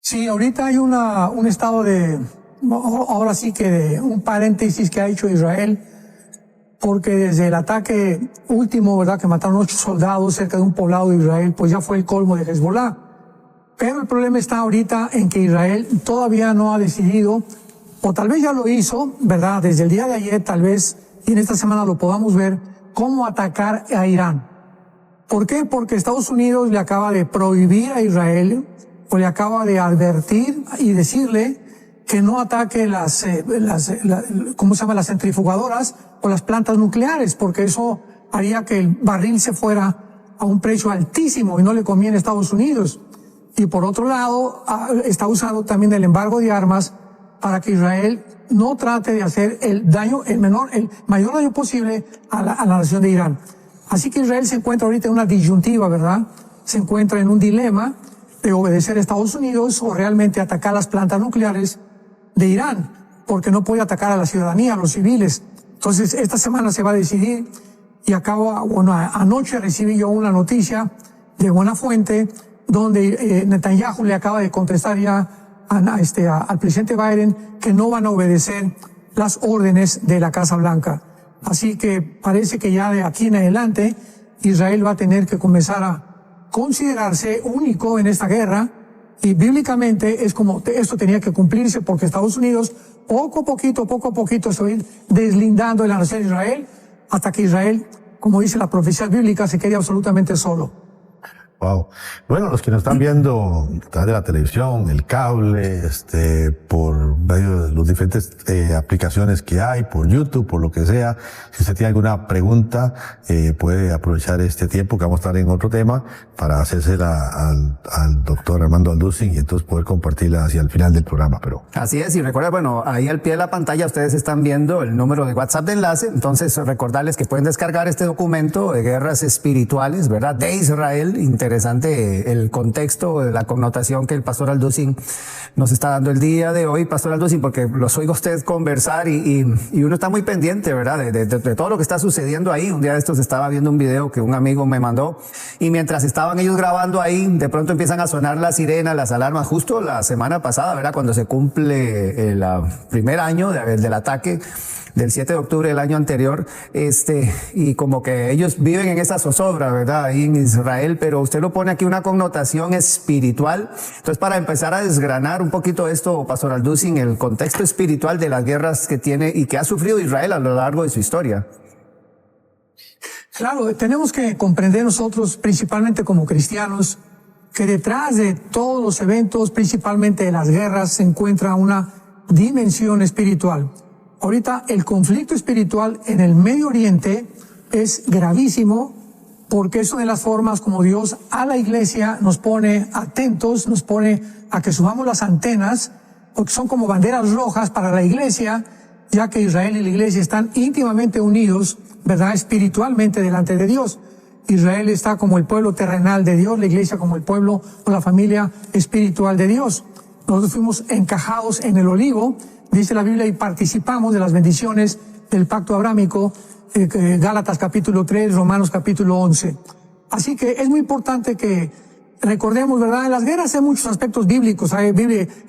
Sí, ahorita hay un estado ahora sí que de un paréntesis que ha hecho Israel, porque desde el ataque último, ¿verdad?, que mataron 8 soldados cerca de un poblado de Israel, pues ya fue el colmo de Hezbollah. Pero el problema está ahorita en que Israel todavía no ha decidido, o tal vez ya lo hizo, ¿verdad?, desde el día de ayer tal vez, y en esta semana lo podamos ver, cómo atacar a Irán. ¿Por qué? Porque Estados Unidos le acaba de prohibir a Israel, o le acaba de advertir y decirle que no ataque las centrifugadoras o las plantas nucleares, porque eso haría que el barril se fuera a un precio altísimo y no le conviene a Estados Unidos. Y por otro lado, está usando también el embargo de armas para que Israel no trate de hacer el mayor daño posible a la nación de Irán. Así que Israel se encuentra ahorita en una disyuntiva, ¿verdad? Se encuentra en un dilema de obedecer a Estados Unidos o realmente atacar las plantas nucleares de Irán, porque no puede atacar a la ciudadanía, a los civiles. Entonces, esta semana se va a decidir y anoche recibí yo una noticia de buena fuente donde Netanyahu le acaba de contestar ya al presidente Biden que no van a obedecer las órdenes de la Casa Blanca. Así que parece que ya de aquí en adelante Israel va a tener que comenzar a considerarse único en esta guerra, y bíblicamente es como esto tenía que cumplirse, porque Estados Unidos poco a poquito se va a ir deslindando de la nación de Israel hasta que Israel, como dice la profecía bíblica, se quede absolutamente solo. Wow. Bueno, los que nos están viendo a través de la televisión, el cable, por medio de las diferentes aplicaciones que hay, por YouTube, por lo que sea, si usted tiene alguna pregunta, puede aprovechar este tiempo que vamos a estar en otro tema para hacérsela al doctor Armando Alducin y entonces poder compartirla hacia el final del programa. Pero así es, y recuerda, bueno, ahí al pie de la pantalla ustedes están viendo el número de WhatsApp de enlace, entonces recordarles que pueden descargar este documento de guerras espirituales, ¿verdad?, de Israel. Interesante el contexto, la connotación que el pastor Alducin nos está dando el día de hoy, pastor Alducin, porque los oigo a usted conversar y uno está muy pendiente, ¿verdad?, de todo lo que está sucediendo ahí. Un día de estos estaba viendo un video que un amigo me mandó y mientras estaban ellos grabando ahí, de pronto empiezan a sonar las sirenas, las alarmas, justo la semana pasada, ¿verdad?, cuando se cumple el primer año del ataque del 7 de octubre del año anterior, y como que ellos viven en esa zozobra, ¿verdad?, ahí en Israel, pero usted lo pone aquí una connotación espiritual. Entonces, para empezar a desgranar un poquito esto, pastor Alducin, el contexto espiritual de las guerras que tiene y que ha sufrido Israel a lo largo de su historia. Claro, tenemos que comprender nosotros, principalmente como cristianos, que detrás de todos los eventos, principalmente de las guerras, se encuentra una dimensión espiritual. Ahorita el conflicto espiritual en el Medio Oriente es gravísimo, porque es una de las formas como Dios a la iglesia nos pone atentos, nos pone a que subamos las antenas, porque son como banderas rojas para la iglesia, ya que Israel y la iglesia están íntimamente unidos, ¿verdad?, espiritualmente delante de Dios. Israel está como el pueblo terrenal de Dios, la iglesia como el pueblo o la familia espiritual de Dios. Nosotros fuimos encajados en el olivo, dice la Biblia, y participamos de las bendiciones del pacto abrámico, Gálatas capítulo 3, Romanos capítulo 11. Así que es muy importante que recordemos, ¿verdad?, en las guerras hay muchos aspectos bíblicos, hay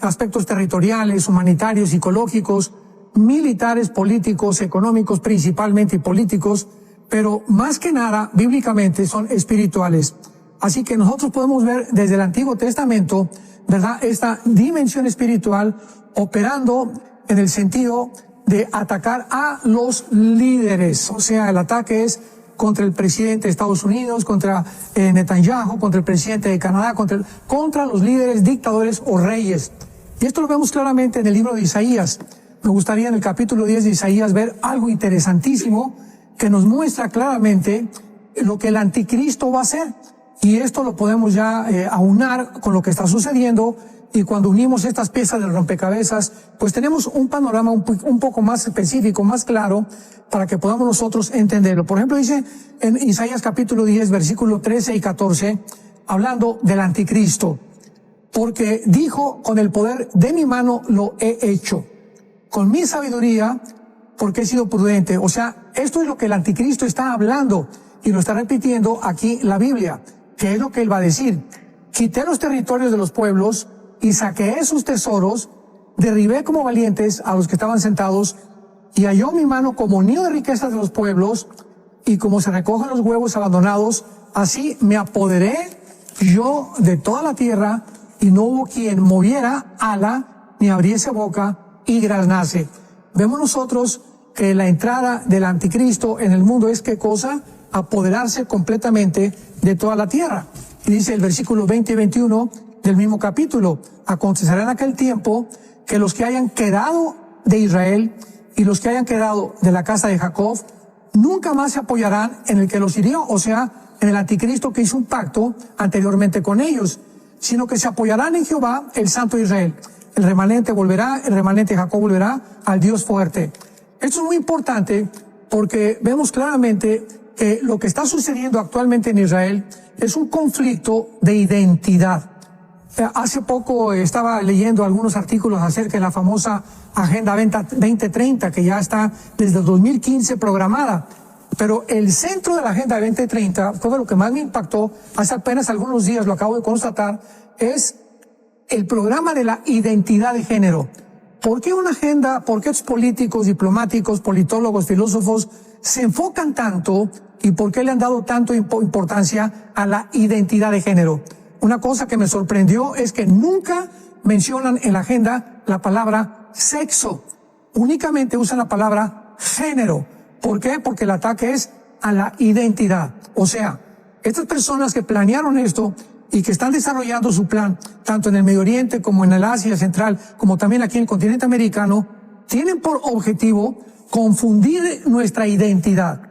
aspectos territoriales, humanitarios, psicológicos, militares, políticos, económicos principalmente y políticos, pero más que nada, bíblicamente, son espirituales. Así que nosotros podemos ver desde el Antiguo Testamento, ¿verdad?, esta dimensión espiritual operando en el sentido de atacar a los líderes. O sea, el ataque es contra el presidente de Estados Unidos, contra Netanyahu, contra el presidente de Canadá, contra los líderes, dictadores o reyes. Y esto lo vemos claramente en el libro de Isaías. Me gustaría en el capítulo 10 de Isaías ver algo interesantísimo que nos muestra claramente lo que el anticristo va a hacer. Y esto lo podemos ya aunar con lo que está sucediendo, y cuando unimos estas piezas del rompecabezas, pues tenemos un panorama un poco más específico, más claro, para que podamos nosotros entenderlo. Por ejemplo, dice en Isaías capítulo 10, versículo 13 y 14, hablando del anticristo, porque dijo: con el poder de mi mano lo he hecho, con mi sabiduría, porque he sido prudente. O sea, esto es lo que el anticristo está hablando, y lo está repitiendo aquí la Biblia. ¿Qué es lo que él va a decir? Quité los territorios de los pueblos, y saqueé sus tesoros, derribé como valientes a los que estaban sentados, y halló mi mano como nido de riquezas de los pueblos, y como se recogen los huevos abandonados, así me apoderé yo de toda la tierra, y no hubo quien moviera ala, ni abriese boca, y graznase. Vemos nosotros que la entrada del anticristo en el mundo es ¿qué cosa? Apoderarse completamente de toda la tierra. Y dice el versículo 20 y 21 del mismo capítulo: acontecerá en aquel tiempo que los que hayan quedado de Israel y los que hayan quedado de la casa de Jacob nunca más se apoyarán en el que los hirió, o sea, en el anticristo que hizo un pacto anteriormente con ellos, sino que se apoyarán en Jehová, el Santo de Israel. El remanente volverá, el remanente de Jacob volverá al Dios fuerte. Esto es muy importante porque vemos claramente que lo que está sucediendo actualmente en Israel es un conflicto de identidad. Hace poco estaba leyendo algunos artículos acerca de la famosa Agenda 2030, que ya está desde el 2015 programada. Pero el centro de la Agenda 2030, fue lo que más me impactó, hace apenas algunos días lo acabo de constatar, es el programa de la identidad de género. ¿Por qué una agenda, por qué los políticos, diplomáticos, politólogos, filósofos se enfocan tanto y por qué le han dado tanto importancia a la identidad de género? Una cosa que me sorprendió es que nunca mencionan en la agenda la palabra sexo. Únicamente usan la palabra género. ¿Por qué? Porque el ataque es a la identidad. O sea, estas personas que planearon esto y que están desarrollando su plan, tanto en el Medio Oriente como en el Asia Central, como también aquí en el continente americano, tienen por objetivo confundir nuestra identidad.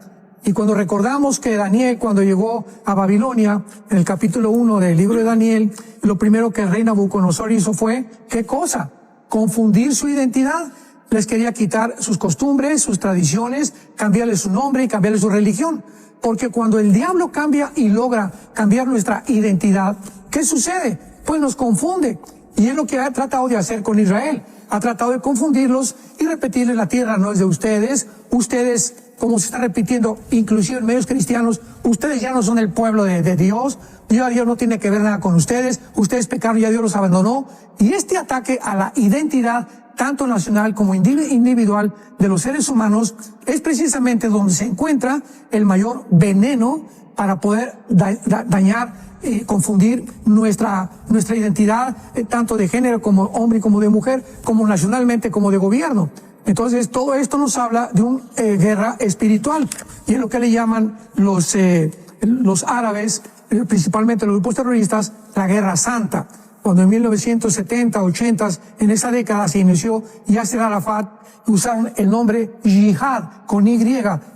Y cuando recordamos que Daniel, cuando llegó a Babilonia, en el capítulo 1 del libro de Daniel, lo primero que el rey Nabucodonosor hizo fue, ¿qué cosa? Confundir su identidad. Les quería quitar sus costumbres, sus tradiciones, cambiarle su nombre y cambiarle su religión. Porque cuando el diablo cambia y logra cambiar nuestra identidad, ¿qué sucede? Pues nos confunde. Y es lo que ha tratado de hacer con Israel. Ha tratado de confundirlos y repetirles: la tierra no es de ustedes. Ustedes, como se está repitiendo, inclusive en medios cristianos, ustedes ya no son el pueblo de Dios. Dios no tiene que ver nada con ustedes. Ustedes pecaron y ya Dios los abandonó. Y este ataque a la identidad, tanto nacional como individual, de los seres humanos, es precisamente donde se encuentra el mayor veneno para poder dañar y confundir nuestra identidad, tanto de género como hombre y como de mujer, como nacionalmente como de gobierno. Entonces, todo esto nos habla de una guerra espiritual, y es lo que le llaman los árabes, principalmente los grupos terroristas, la Guerra Santa. Cuando en 1970, 80, en esa década se inició Yasser Arafat, usaron el nombre yihad, con Y,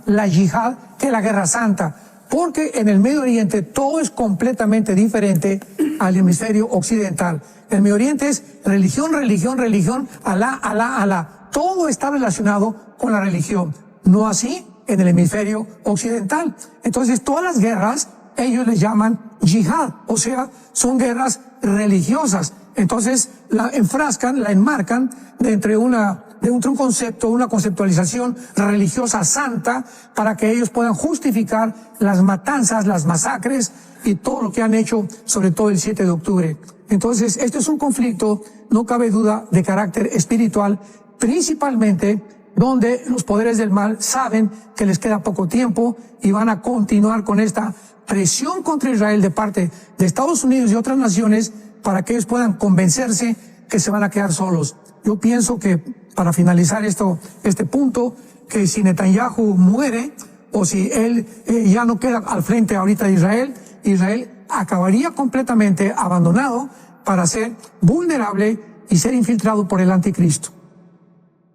la yihad, que es la Guerra Santa. Porque en el Medio Oriente todo es completamente diferente al hemisferio occidental. El Medio Oriente es religión, religión, religión, Alá, Alá, Alá. Todo está relacionado con la religión. No así en el hemisferio occidental. Entonces todas las guerras, ellos les llaman yihad, o sea, son guerras religiosas. Entonces la enfrascan, la enmarcan de un concepto, una conceptualización religiosa santa, para que ellos puedan justificar las matanzas, las masacres y todo lo que han hecho, sobre todo el 7 de octubre. Entonces, este es un conflicto, no cabe duda, de carácter espiritual, principalmente donde los poderes del mal saben que les queda poco tiempo y van a continuar con esta presión contra Israel de parte de Estados Unidos y otras naciones, para que ellos puedan convencerse que se van a quedar solos. Yo pienso que, para finalizar este punto, que si Netanyahu muere, o si él ya no queda al frente ahorita de Israel, Israel acabaría completamente abandonado para ser vulnerable y ser infiltrado por el anticristo.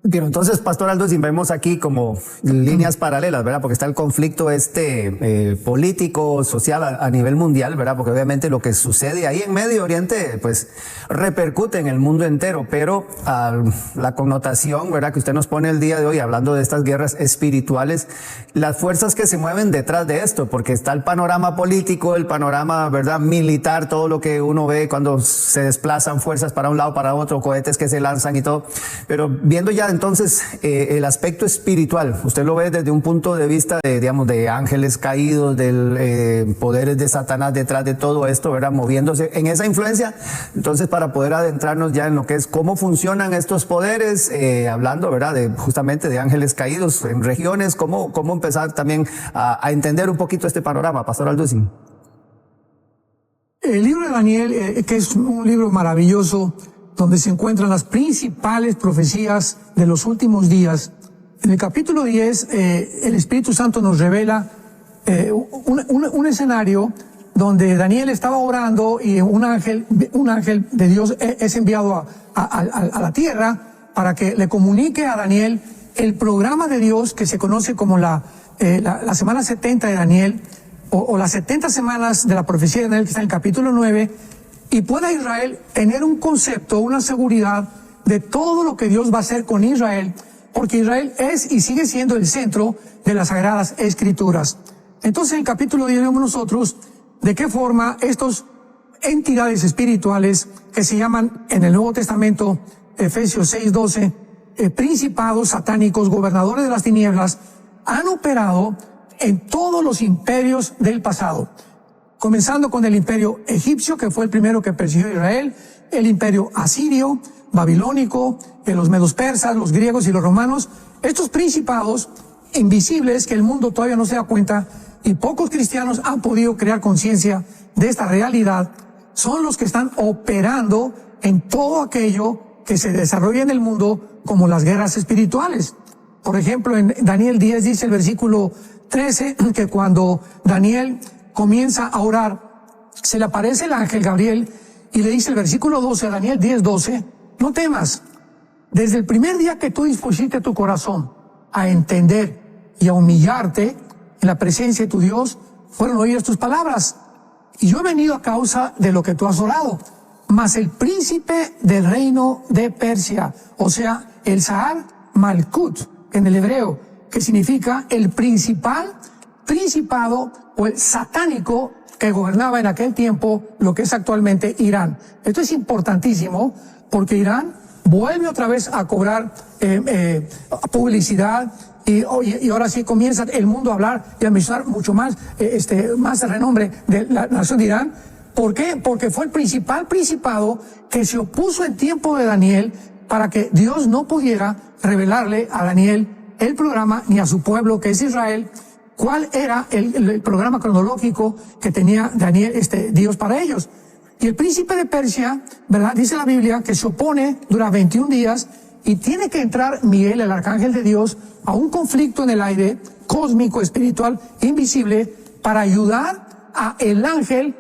Bien, entonces, Pastor Aldo, si vemos aquí como líneas paralelas, ¿verdad? Porque está el conflicto político, social a nivel mundial, ¿verdad? Porque obviamente lo que sucede ahí en Medio Oriente, pues, repercute en el mundo entero, pero la connotación, ¿verdad?, que usted nos pone el día de hoy, hablando de estas guerras espirituales, las fuerzas que se mueven detrás de esto, porque está el panorama político, el panorama, ¿verdad?, militar, todo lo que uno ve cuando se desplazan fuerzas para un lado, para otro, cohetes que se lanzan y todo, pero viendo ya entonces, el aspecto espiritual, usted lo ve desde un punto de vista de, digamos, de ángeles caídos, del poderes de Satanás detrás de todo esto, ¿verdad? Moviéndose en esa influencia. Entonces, para poder adentrarnos ya en lo que es cómo funcionan estos poderes, hablando, ¿verdad? Justamente de ángeles caídos en regiones, cómo empezar también a entender un poquito este panorama, Pastor Alducin. El libro de Daniel, que es un libro maravilloso, donde se encuentran las principales profecías de los últimos días. En el capítulo 10, el Espíritu Santo nos revela un escenario donde Daniel estaba orando y un ángel de Dios es enviado a la tierra para que le comunique a Daniel el programa de Dios que se conoce como la semana 70 de Daniel, o las 70 semanas de la profecía de Daniel, que está en el capítulo 9, y pueda Israel tener un concepto, una seguridad de todo lo que Dios va a hacer con Israel, porque Israel es y sigue siendo el centro de las Sagradas Escrituras. Entonces en el capítulo 10 vemos nosotros de qué forma estas entidades espirituales que se llaman en el Nuevo Testamento, Efesios 6:12, principados satánicos, gobernadores de las tinieblas, han operado en todos los imperios del pasado, comenzando con el imperio egipcio, que fue el primero que persiguió a Israel, el imperio asirio, babilónico, los medos persas, los griegos y los romanos. Estos principados invisibles que el mundo todavía no se da cuenta y pocos cristianos han podido crear conciencia de esta realidad, son los que están operando en todo aquello que se desarrolla en el mundo como las guerras espirituales. Por ejemplo, en Daniel 10 dice el versículo 13 que cuando Daniel comienza a orar, se le aparece el ángel Gabriel y le dice el versículo 12 a Daniel 10:12, no temas, desde el primer día que tú dispusiste tu corazón a entender y a humillarte en la presencia de tu Dios, fueron oídas tus palabras, y yo he venido a causa de lo que tú has orado. Mas el príncipe del reino de Persia, o sea, el Sahar Malkut en el hebreo, que significa el principado o el satánico que gobernaba en aquel tiempo lo que es actualmente Irán. Esto es importantísimo porque Irán vuelve otra vez a cobrar publicidad y ahora sí comienza el mundo a hablar y a mencionar mucho más, más el renombre de la nación de Irán. ¿Por qué? Porque fue el principal principado que se opuso en tiempo de Daniel para que Dios no pudiera revelarle a Daniel el programa ni a su pueblo que es Israel, cuál era el programa cronológico que tenía Daniel, Dios para ellos. Y el príncipe de Persia, ¿verdad? Dice la Biblia que se opone, dura 21 días y tiene que entrar Miguel, el arcángel de Dios, a un conflicto en el aire cósmico, espiritual, invisible, para ayudar a el ángel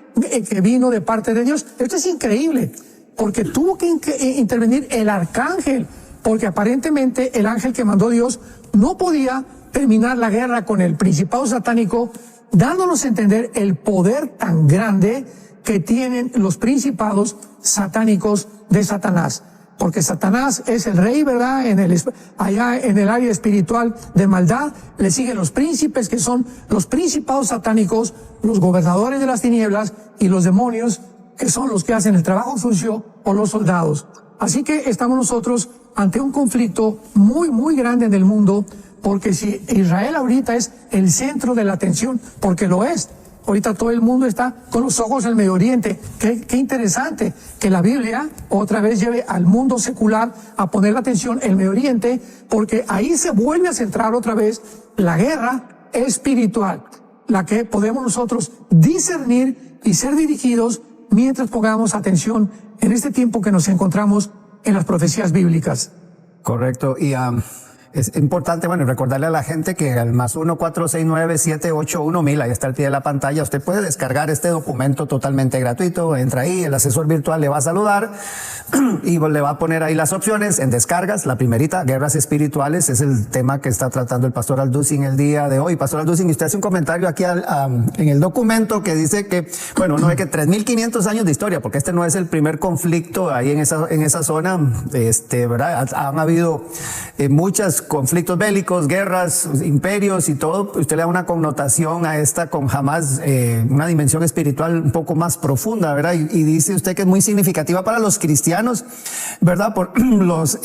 que vino de parte de Dios. Esto es increíble, porque tuvo que intervenir el arcángel, porque aparentemente el ángel que mandó Dios no podía terminar la guerra con el principado satánico, dándonos a entender el poder tan grande que tienen los principados satánicos de Satanás. Porque Satanás es el rey, ¿verdad? Allá en el área espiritual de maldad, le siguen los príncipes, que son los principados satánicos, los gobernadores de las tinieblas, y los demonios, que son los que hacen el trabajo sucio, o los soldados. Así que estamos nosotros ante un conflicto muy, muy grande en el mundo, porque si Israel ahorita es el centro de la atención, porque lo es, ahorita todo el mundo está con los ojos en el Medio Oriente. Qué interesante que la Biblia otra vez lleve al mundo secular a poner la atención en el Medio Oriente, porque ahí se vuelve a centrar otra vez la guerra espiritual, la que podemos nosotros discernir y ser dirigidos mientras pongamos atención en este tiempo que nos encontramos en las profecías bíblicas. Correcto. Y es importante, bueno, recordarle a la gente que al +1 469 781 1000, ahí está al pie de la pantalla, usted puede descargar este documento totalmente gratuito. Entra ahí, el asesor virtual le va a saludar y le va a poner ahí las opciones en descargas. La primerita, guerras espirituales, es el tema que está tratando el pastor Alducin el día de hoy. Pastor Alducin, usted hace un comentario aquí en el documento que dice que, bueno, no hay que 3.500 años de historia, porque este no es el primer conflicto ahí en esa zona, ¿verdad? Han habido muchas conflictos bélicos, guerras, imperios y todo, usted le da una connotación a esta con jamás una dimensión espiritual un poco más profunda, ¿verdad? Y dice usted que es muy significativa para los cristianos, ¿verdad? Por los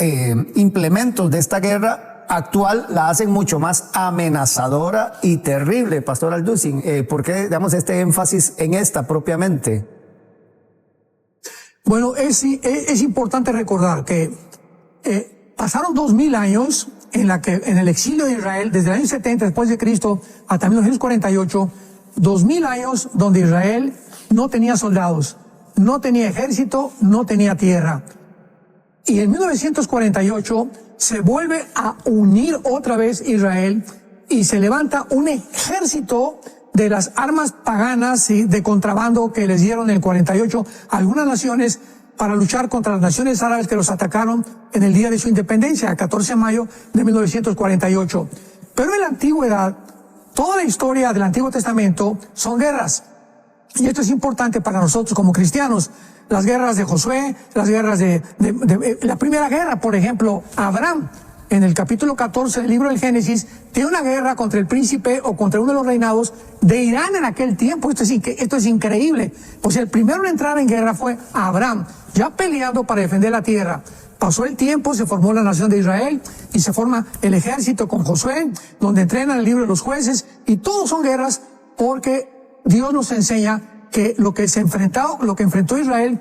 implementos de esta guerra actual la hacen mucho más amenazadora y terrible, Pastor Alducin. ¿Por qué damos este énfasis en esta propiamente? Bueno, es importante recordar que pasaron 2000 años en el exilio de Israel, desde el año 70 después de Cristo hasta 1948, 2000 años donde Israel no tenía soldados, no tenía ejército, no tenía tierra. Y en 1948 se vuelve a unir otra vez Israel y se levanta un ejército de las armas paganas y de contrabando que les dieron en el 48 a algunas naciones para luchar contra las naciones árabes que los atacaron en el día de su independencia, el 14 de mayo de 1948. Pero en la antigüedad, toda la historia del Antiguo Testamento son guerras. Y esto es importante para nosotros como cristianos. Las guerras de Josué, las guerras de la primera guerra, por ejemplo, Abraham, en el capítulo 14 del libro del Génesis, tiene una guerra contra el príncipe o contra uno de los reinados de Irán en aquel tiempo. Esto es increíble. Pues el primero en entrar en guerra fue Abraham, ya peleando para defender la tierra. Pasó el tiempo, se formó la nación de Israel y se forma el ejército con Josué, donde entrenan el libro de los jueces, y todos son guerras porque Dios nos enseña que lo que enfrentó Israel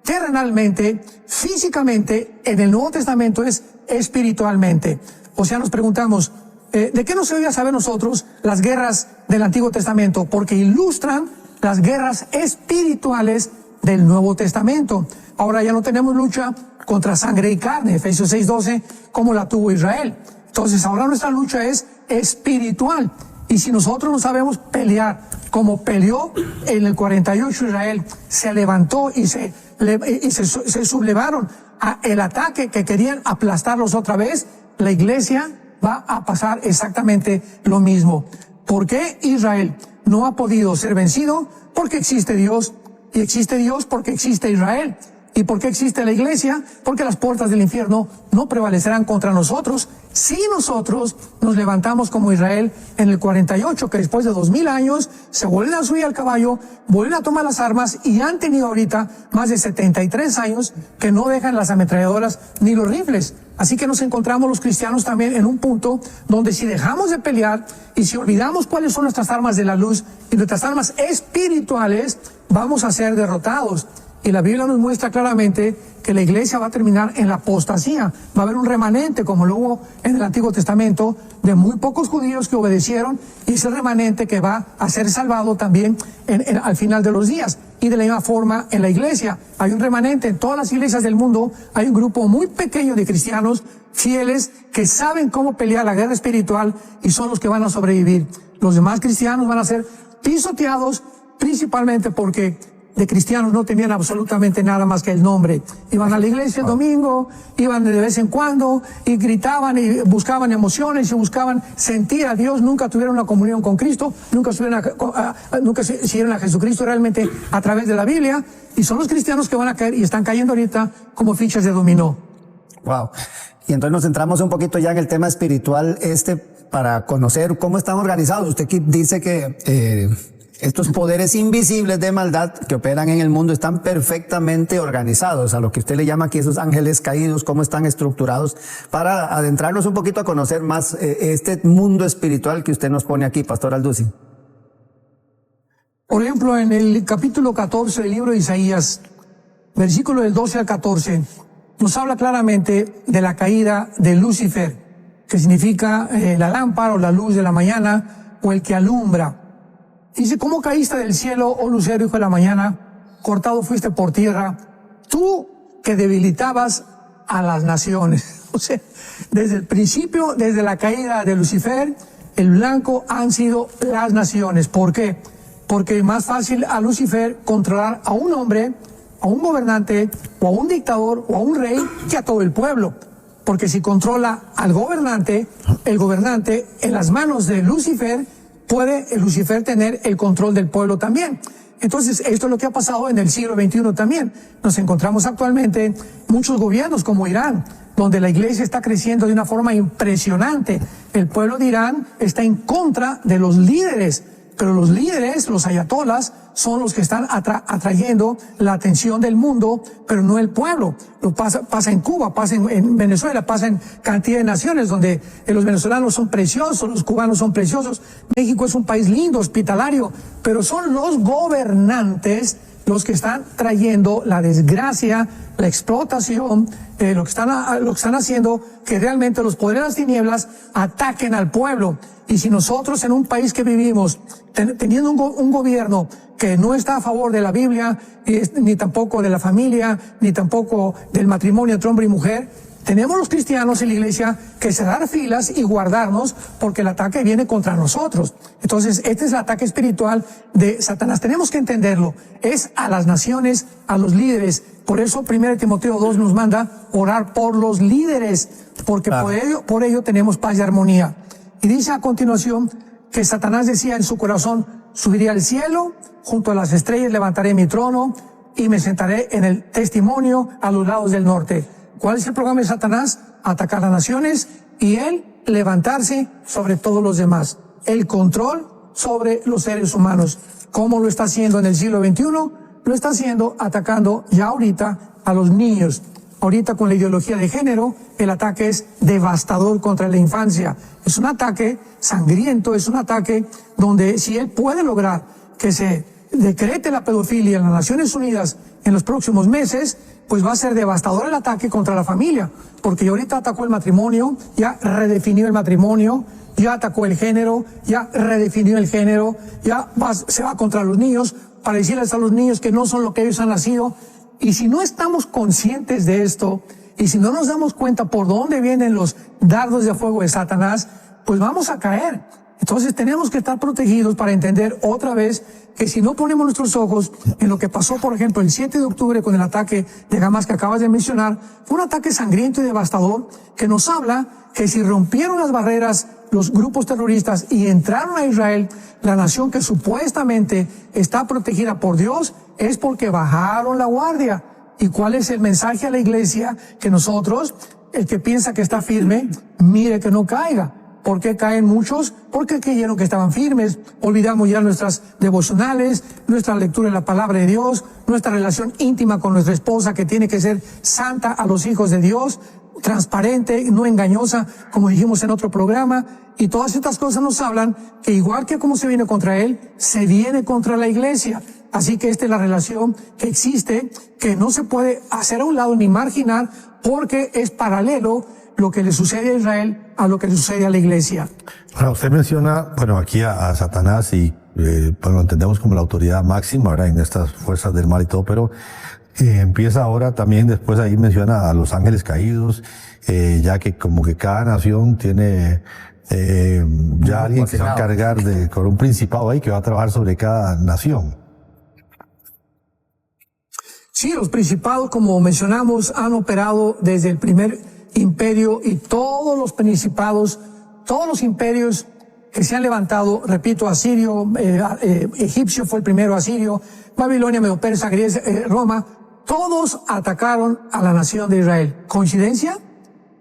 terrenalmente, físicamente, en el Nuevo Testamento es espiritualmente. O sea, nos preguntamos, ¿de qué nos debía saber nosotros las guerras del Antiguo Testamento? Porque ilustran las guerras espirituales del Nuevo Testamento. Ahora ya no tenemos lucha contra sangre y carne, Efesios 6:12, como la tuvo Israel. Entonces ahora nuestra lucha es espiritual. Y si nosotros no sabemos pelear como peleó en el 48 Israel, se levantó y se sublevaron a el ataque que querían aplastarlos otra vez, la iglesia va a pasar exactamente lo mismo. ¿Por qué Israel no ha podido ser vencido? Porque existe Dios, y existe Dios porque existe Israel. ¿Y por qué existe la iglesia? Porque las puertas del infierno no prevalecerán contra nosotros si nosotros nos levantamos como Israel en el 48, que después de 2000 años se vuelven a subir al caballo, vuelven a tomar las armas y han tenido ahorita más de 73 años que no dejan las ametralladoras ni los rifles. Así que nos encontramos los cristianos también en un punto donde si dejamos de pelear y si olvidamos cuáles son nuestras armas de la luz y nuestras armas espirituales, vamos a ser derrotados. Y la Biblia nos muestra claramente que la iglesia va a terminar en la apostasía. Va a haber un remanente, como lo hubo en el Antiguo Testamento, de muy pocos judíos que obedecieron, y ese remanente que va a ser salvado también al final de los días. Y de la misma forma en la iglesia hay un remanente. En todas las iglesias del mundo hay un grupo muy pequeño de cristianos fieles que saben cómo pelear la guerra espiritual y son los que van a sobrevivir. Los demás cristianos van a ser pisoteados principalmente porque de cristianos no tenían absolutamente nada más que el nombre. Iban a la iglesia el domingo, iban de vez en cuando y gritaban y buscaban emociones y buscaban sentir a Dios. Nunca tuvieron una comunión con Cristo, nunca siguieron a Jesucristo realmente a través de la Biblia, y son los cristianos que van a caer y están cayendo ahorita como fichas de dominó. Wow. Y entonces nos centramos un poquito ya en el tema espiritual para conocer cómo están organizados. Usted dice que estos poderes invisibles de maldad que operan en el mundo están perfectamente organizados, a lo que usted le llama aquí esos ángeles caídos, cómo están estructurados, para adentrarnos un poquito a conocer más este mundo espiritual que usted nos pone aquí, Pastor Alducin. Por ejemplo, en el capítulo 14 del libro de Isaías, versículo del 12 al 14, nos habla claramente de la caída de Lucifer, que significa la lámpara o la luz de la mañana o el que alumbra. Dice, ¿cómo caíste del cielo, oh lucero, hijo de la mañana? Cortado fuiste por tierra, tú que debilitabas a las naciones. O sea, desde el principio, desde la caída de Lucifer, el blanco han sido las naciones. ¿Por qué? Porque es más fácil a Lucifer controlar a un hombre, a un gobernante, o a un dictador, o a un rey, que a todo el pueblo. Porque si controla al gobernante, el gobernante en las manos de Lucifer, puede Lucifer tener el control del pueblo también. Entonces, esto es lo que ha pasado en el siglo XXI también. Nos encontramos actualmente muchos gobiernos como Irán, donde la iglesia está creciendo de una forma impresionante. El pueblo de Irán está en contra de los líderes, pero los líderes, los ayatolas, son los que están atrayendo la atención del mundo, pero no el pueblo. Lo pasa en Cuba, pasa en Venezuela, pasa en cantidad de naciones donde los venezolanos son preciosos, los cubanos son preciosos. México es un país lindo, hospitalario, pero son los gobernantes los que están trayendo la desgracia, la explotación, lo que están haciendo que realmente los poderes de las tinieblas ataquen al pueblo. Y si nosotros en un país que vivimos, teniendo un gobierno que no está a favor de la Biblia, ni tampoco de la familia, ni tampoco del matrimonio entre hombre y mujer, tenemos los cristianos en la iglesia que cerrar filas y guardarnos porque el ataque viene contra nosotros. Entonces, este es el ataque espiritual de Satanás. Tenemos que entenderlo. Es a las naciones, a los líderes. Por eso 1 Timoteo 2 nos manda orar por los líderes, porque por ello tenemos paz y armonía. Y dice a continuación que Satanás decía en su corazón: subiré al cielo, junto a las estrellas levantaré mi trono y me sentaré en el testimonio a los lados del norte. ¿Cuál es el programa de Satanás? Atacar a naciones y él levantarse sobre todos los demás. El control sobre los seres humanos. ¿Cómo lo está haciendo en el siglo XXI? Lo está haciendo atacando ya ahorita a los niños. Ahorita con la ideología de género, el ataque es devastador contra la infancia. Es un ataque sangriento, es un ataque donde si él puede lograr que se decrete la pedofilia en las Naciones Unidas en los próximos meses, pues va a ser devastador el ataque contra la familia, porque ya ahorita atacó el matrimonio, ya redefinió el matrimonio, ya atacó el género, ya redefinió el género, se va contra los niños para decirles a los niños que no son lo que ellos han nacido. Y si no estamos conscientes de esto, y si no nos damos cuenta por dónde vienen los dardos de fuego de Satanás, pues vamos a caer. Entonces tenemos que estar protegidos para entender otra vez que si no ponemos nuestros ojos en lo que pasó, por ejemplo, el 7 de octubre con el ataque de Hamas que acabas de mencionar, fue un ataque sangriento y devastador que nos habla que si rompieron las barreras los grupos terroristas y entraron a Israel, la nación que supuestamente está protegida por Dios, es porque bajaron la guardia. ¿Y cuál es el mensaje a la iglesia? Que nosotros, el que piensa que está firme, mire que no caiga. ¿Por qué caen muchos? Porque creyeron que estaban firmes. Olvidamos ya nuestras devocionales, nuestra lectura de la palabra de Dios, nuestra relación íntima con nuestra esposa que tiene que ser santa a los hijos de Dios, transparente, no engañosa, como dijimos en otro programa. Y todas estas cosas nos hablan que igual que como se viene contra él, se viene contra la iglesia. Así que esta es la relación que existe, que no se puede hacer a un lado ni marginar, porque es paralelo lo que le sucede a Israel a lo que le sucede a la iglesia. Ahora, usted menciona, bueno, aquí a Satanás y pues lo entendemos como la autoridad máxima, ¿verdad? En estas fuerzas del mal y todo, pero empieza ahora también, después ahí menciona a los ángeles caídos, ya que como que cada nación tiene ya alguien que se va a encargar con un principado ahí que va a trabajar sobre cada nación. Sí, los principados, como mencionamos, han operado desde el primer imperio y todos los principados, todos los imperios que se han levantado, repito, asirio, egipcio fue el primero, asirio, Babilonia, Medo-Persa, Grecia, Roma, todos atacaron a la nación de Israel. ¿Coincidencia?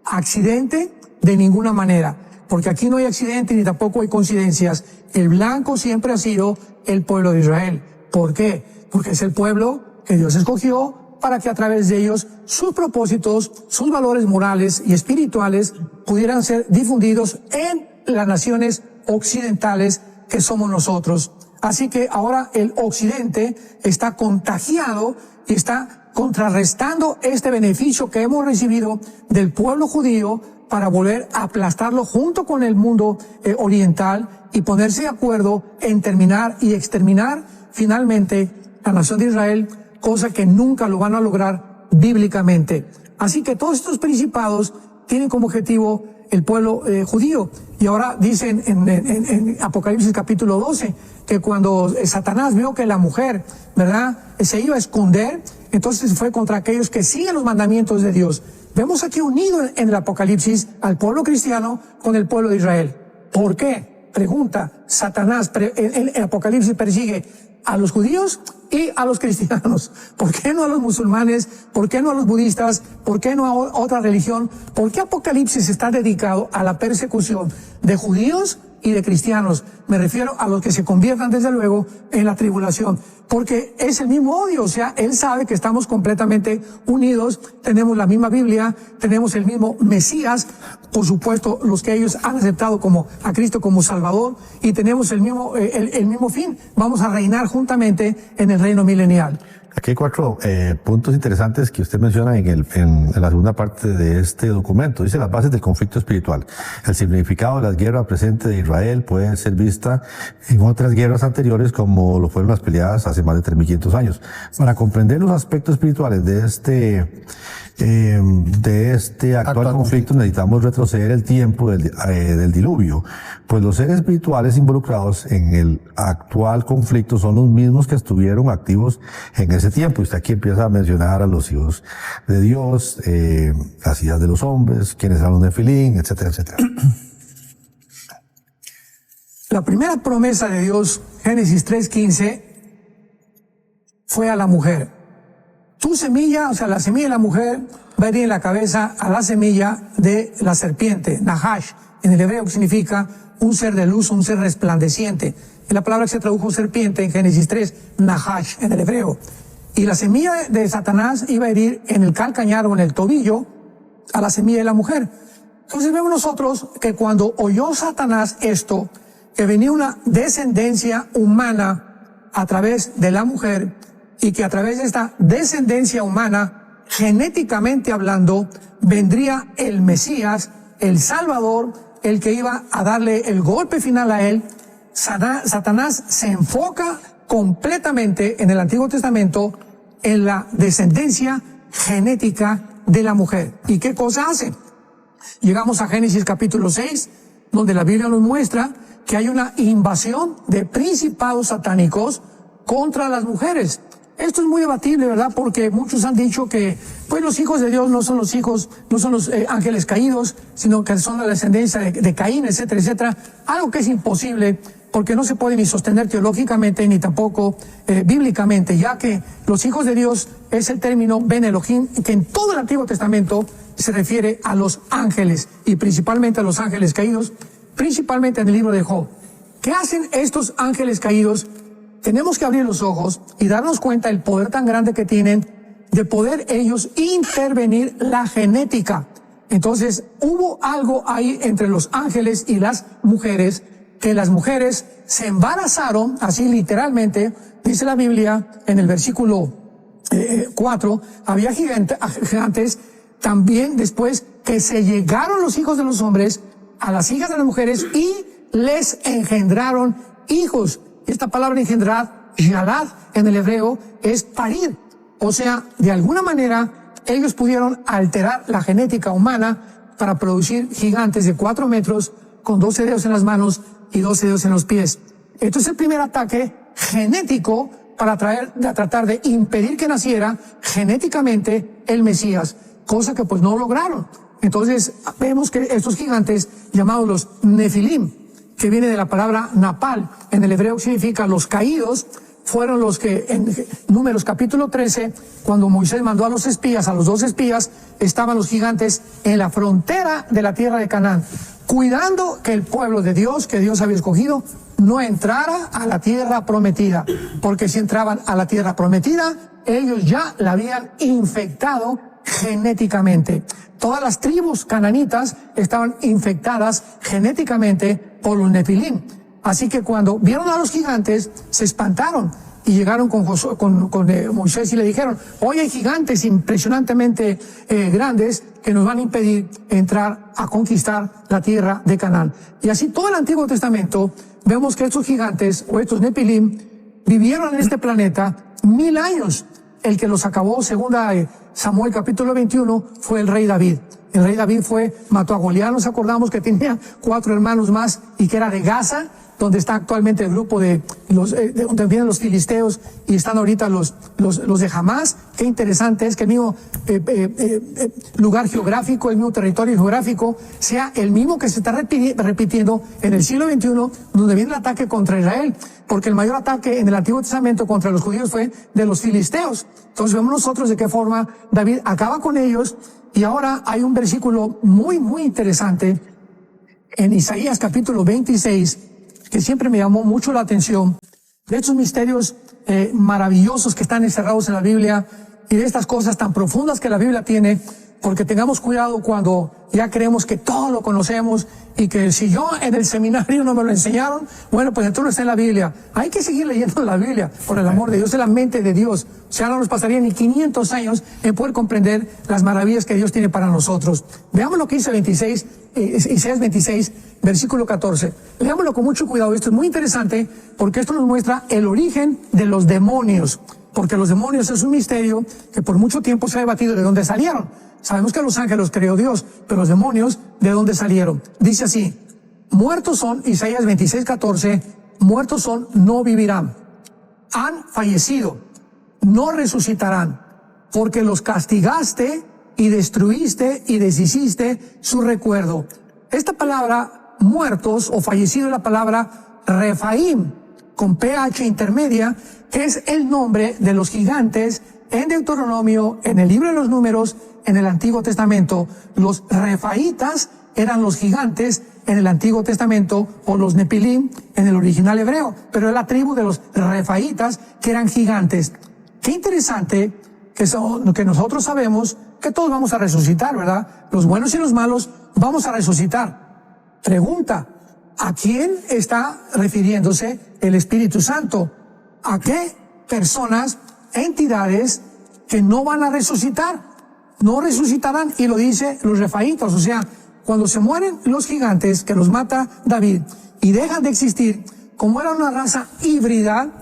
¿Accidente? De ninguna manera, porque aquí no hay accidente ni tampoco hay coincidencias. El blanco siempre ha sido el pueblo de Israel. ¿Por qué? Porque es el pueblo que Dios escogió para que a través de ellos sus propósitos, sus valores morales y espirituales pudieran ser difundidos en las naciones occidentales que somos nosotros. Así que ahora el occidente está contagiado y está contrarrestando este beneficio que hemos recibido del pueblo judío para volver a aplastarlo junto con el mundo oriental y ponerse de acuerdo en terminar y exterminar finalmente la nación de Israel, cosa que nunca lo van a lograr bíblicamente. Así que todos estos principados tienen como objetivo el pueblo judío. Y ahora dicen en Apocalipsis capítulo 12 que cuando Satanás vio que la mujer, ¿verdad?, se iba a esconder, entonces fue contra aquellos que siguen los mandamientos de Dios. Vemos aquí unido en el Apocalipsis al pueblo cristiano con el pueblo de Israel. ¿Por qué? Pregunta, Satanás en Apocalipsis persigue a los judíos y a los cristianos. ¿Por qué no a los musulmanes? ¿Por qué no a los budistas? ¿Por qué no a otra religión? ¿Por qué Apocalipsis está dedicado a la persecución de judíos y de cristianos? Me refiero a los que se conviertan desde luego en la tribulación, porque es el mismo odio. O sea, él sabe que estamos completamente unidos, tenemos la misma Biblia, tenemos el mismo Mesías, por supuesto los que ellos han aceptado a Cristo como Salvador, y tenemos el mismo fin. Vamos a reinar juntamente en el reino milenial. Aquí hay 4 puntos interesantes que usted menciona en la segunda parte de este documento. Dice las bases del conflicto espiritual. El significado de las guerras presentes de Israel puede ser vista en otras guerras anteriores, como lo fueron las peleadas hace más de 3.500 años. Para comprender los aspectos espirituales de este actual conflicto, necesitamos retroceder el tiempo del diluvio, pues los seres espirituales involucrados en el actual conflicto son los mismos que estuvieron activos en ese tiempo. Y usted aquí empieza a mencionar a los hijos de Dios, las hijas de los hombres, quienes eran los Nefilín, etcétera, etcétera. La primera promesa de Dios, Génesis 3:15, fue a la mujer. Tu semilla, o sea, la semilla de la mujer va a ir en la cabeza a la semilla de la serpiente, Nahash, en el hebreo, que significa un ser de luz, un ser resplandeciente. Es la palabra que se tradujo serpiente en Génesis 3, Nahash, en el hebreo. Y la semilla de Satanás iba a herir en el calcañar o en el tobillo a la semilla de la mujer. Entonces vemos nosotros que cuando oyó Satanás esto, que venía una descendencia humana a través de la mujer, y que a través de esta descendencia humana, genéticamente hablando, vendría el Mesías, el Salvador, el que iba a darle el golpe final a él. Satanás se enfoca completamente en el Antiguo Testamento en la descendencia genética de la mujer. ¿Y qué cosa hace? Llegamos a Génesis capítulo 6, donde la Biblia nos muestra que hay una invasión de principados satánicos contra las mujeres. Esto es muy debatible, ¿verdad? Porque muchos han dicho que, pues, los hijos de Dios no son los ángeles caídos, sino que son la descendencia de Caín, etcétera, etcétera. Algo que es imposible, porque no se puede ni sostener teológicamente ni tampoco bíblicamente, ya que los hijos de Dios es el término Ben Elohim, que en todo el Antiguo Testamento se refiere a los ángeles, y principalmente a los ángeles caídos, principalmente en el libro de Job. ¿Qué hacen estos ángeles caídos? Tenemos que abrir los ojos y darnos cuenta del poder tan grande que tienen de poder ellos intervenir la genética. Entonces, hubo algo ahí entre los ángeles y las mujeres, que las mujeres se embarazaron, así literalmente, dice la Biblia en el versículo 4, había gigantes, también después que se llegaron los hijos de los hombres a las hijas de las mujeres y les engendraron hijos. Esta palabra engendrar, yalad, en el hebreo, es parir. O sea, de alguna manera, ellos pudieron alterar la genética humana para producir gigantes de 4 metros con 12 dedos en las manos y 12 dedos en los pies. Esto es el primer ataque genético para tratar de impedir que naciera genéticamente el Mesías, cosa que pues no lograron. Entonces, vemos que estos gigantes, llamados los Nefilim, que viene de la palabra napal, en el hebreo significa los caídos, fueron los que en Números capítulo 13, cuando Moisés mandó a los espías, a los 2 espías, estaban los gigantes en la frontera de la tierra de Canaán, cuidando que el pueblo de Dios, que Dios había escogido, no entrara a la tierra prometida, porque si entraban a la tierra prometida, ellos ya la habían infectado genéticamente. Todas las tribus cananitas estaban infectadas genéticamente por los Nefilim. Así que cuando vieron a los gigantes, se espantaron y llegaron con Moisés y le dijeron: hoy hay gigantes impresionantemente grandes que nos van a impedir entrar a conquistar la tierra de Canaán. Y así todo el Antiguo Testamento vemos que estos gigantes o estos Nefilim vivieron en este planeta 1000 años. El que los acabó, segunda Samuel capítulo 21, fue el rey David. El rey David mató a Goliat, nos acordamos que tenía 4 hermanos más y que era de Gaza, donde está actualmente el grupo de donde vienen los filisteos y están ahorita los de Hamás. Qué interesante es que el mismo lugar geográfico, el mismo territorio geográfico, sea el mismo que se está repitiendo en el siglo XXI, donde viene el ataque contra Israel, porque el mayor ataque en el Antiguo Testamento contra los judíos fue de los filisteos. Entonces vemos nosotros de qué forma David acaba con ellos, y ahora hay un versículo muy, muy interesante en Isaías capítulo 26, que siempre me llamó mucho la atención, de estos misterios maravillosos que están encerrados en la Biblia, y de estas cosas tan profundas que la Biblia tiene, porque tengamos cuidado cuando ya creemos que todo lo conocemos, y que si yo en el seminario no me lo enseñaron, bueno, pues entonces no está en la Biblia. Hay que seguir leyendo la Biblia, por el amor de Dios, es la mente de Dios. O sea, no nos pasaría ni 500 años en poder comprender las maravillas que Dios tiene para nosotros. Veamos lo que dice Isaías 26, versículo 14. Leámoslo con mucho cuidado. Esto es muy interesante, porque esto nos muestra el origen de los demonios. Porque los demonios es un misterio que por mucho tiempo se ha debatido de dónde salieron. Sabemos que los ángeles los creó Dios, pero los demonios, ¿de dónde salieron? Dice así: muertos son, Isaías 26:14, muertos son, no vivirán. Han fallecido, no resucitarán, porque los castigaste y destruiste y deshiciste su recuerdo. Esta palabra muertos o fallecido es la palabra Refaim, con PH intermedia, que es el nombre de los gigantes en Deuteronomio, en el libro de los Números, en el Antiguo Testamento. Los refaitas eran los gigantes en el Antiguo Testamento, o los nepilim en el original hebreo, pero es la tribu de los refaitas que eran gigantes. Qué interesante que nosotros sabemos que todos vamos a resucitar, ¿verdad? Los buenos y los malos vamos a resucitar. Pregunta: ¿a quién está refiriéndose el Espíritu Santo? ¿A qué personas, entidades que no van a resucitar? No resucitarán, y lo dice los refaitas. O sea, cuando se mueren los gigantes que los mata David y dejan de existir, como era una raza híbrida,